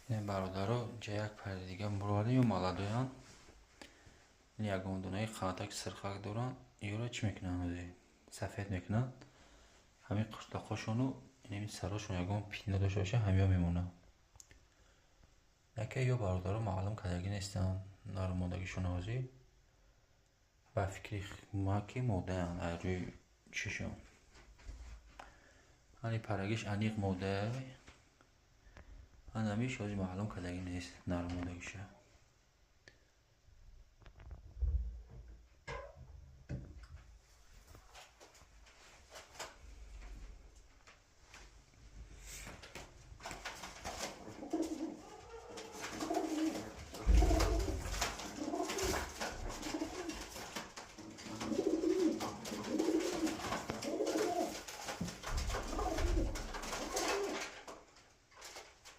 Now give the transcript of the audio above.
این برادرها جا یک پر دیگه مرواری و مالادویان. این یکم دونه خانتک سرخک دارن. یورا چی میکنن ولی سفید میکنن. همین قشلاقاشونو این سراشون یکم پینه داشته باشه همیا میمونه. یکی یا برادرها معلوم کدگی نیستن نارمادگیشون آزی و فکری ما که موده هن روی چشم. هنی پرگیش انیق موده هنمیش آزی معلوم کدگی نیست نارمادگیشه.